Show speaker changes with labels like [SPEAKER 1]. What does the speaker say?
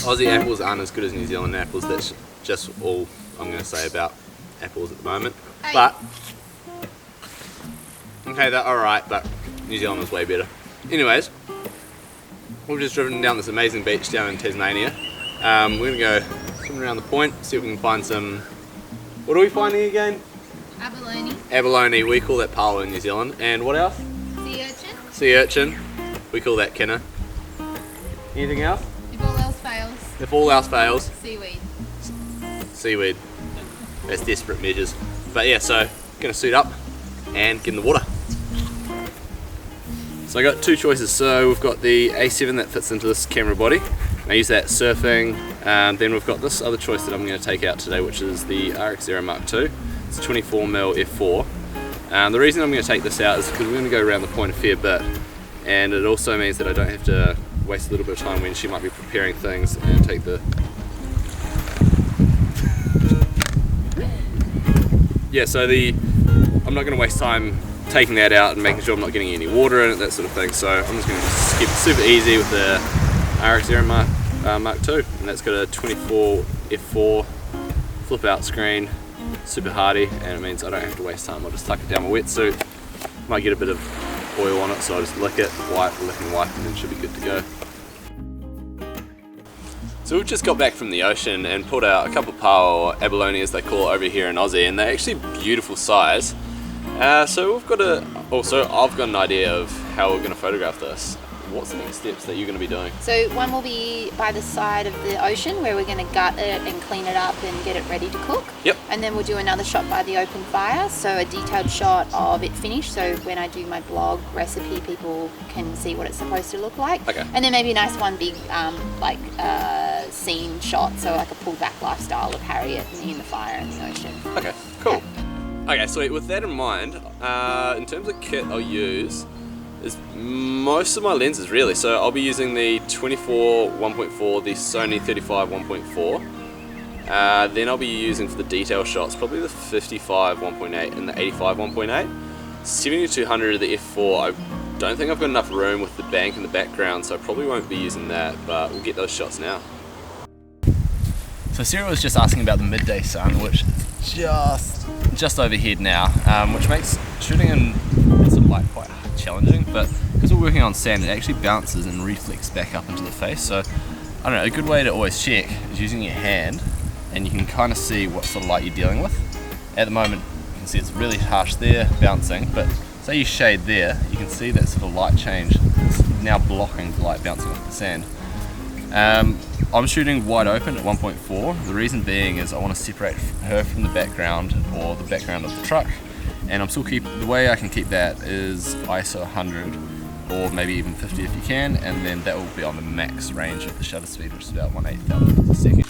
[SPEAKER 1] Aussie apples aren't as good as New Zealand apples. That's just all I'm going to say about apples at the moment. But okay, they're alright, but New Zealand was way better. Anyways, we've just driven down this amazing beach down in Tasmania. We're going to go swimming around the point, see if we can find some... What are we finding again?
[SPEAKER 2] Abalone.
[SPEAKER 1] Abalone, we call that pala in New Zealand. And what else?
[SPEAKER 2] Sea urchin.
[SPEAKER 1] Sea urchin, we call that kinna. Anything else?
[SPEAKER 2] If all else fails.
[SPEAKER 1] If all else fails.
[SPEAKER 2] Seaweed.
[SPEAKER 1] Seaweed. That's desperate measures. But yeah, so gonna suit up and get in the water. So I got two choices. So we've got the A7 that fits into this camera body. I use that surfing. Then we've got this other choice that I'm going to take out today, which is the RXOII. It's a 24mm f4. The reason I'm going to take this out is because we're going to go around the point a fair bit, and it also means that I don't have to waste a little bit of time when she might be preparing things and take the... Yeah, so I'm not going to waste time taking that out and making sure I'm not getting any water in it, that sort of thing. So I'm just going to keep it super easy with the RXOII Mark II, and that's got a 24 f4 flip out screen, super hardy, and it means I don't have to waste time. I'll just tuck it down my wetsuit. Might get a bit of oil on it, so I'll just lick it, lick and wipe, and then it should be good to go. So we've just got back from the ocean and pulled out a couple of pao, or abalone as they call it over here in Aussie, and they're actually beautiful size. So we've got I've got an idea of how we're going to photograph this. What's the next steps that you're going to be doing?
[SPEAKER 2] So one will be by the side of the ocean where we're going to gut it and clean it up and get it ready to cook.
[SPEAKER 1] Yep.
[SPEAKER 2] And then we'll do another shot by the open fire, so a detailed shot of it finished, so when I do my blog recipe people can see what it's supposed to look like.
[SPEAKER 1] Okay.
[SPEAKER 2] And then maybe a nice one big scene shot, so like a pulled back lifestyle of Harriet and me in the fire and the ocean.
[SPEAKER 1] Okay, cool.
[SPEAKER 2] Yeah.
[SPEAKER 1] Okay, so with that in mind, in terms of kit I'll use is most of my lenses really. So I'll be using the 24 1.4, the Sony 35 1.4. Then I'll be using for the detail shots probably the 55 1.8 and the 85 1.8. 7200 of the f4, I don't think I've got enough room with the bank in the background, so I probably won't be using that, but we'll get those shots now. So Sarah was just asking about the midday sun, which is just overhead now, which makes shooting in sort of light quite challenging, but because we're working on sand, it actually bounces and reflects back up into the face. So I don't know, a good way to always check is using your hand, and you can kind of see what sort of light you're dealing with. At the moment you can see it's really harsh there, bouncing, but say you shade there, you can see that sort of light change. It's now blocking the light bouncing off the sand. I'm shooting wide open at 1.4. The reason being is I want to separate her from the background, or the background of the truck, and the way I can keep that is ISO 100 or maybe even 50 if you can, and then that will be on the max range of the shutter speed, which is about 1/8,000 a second.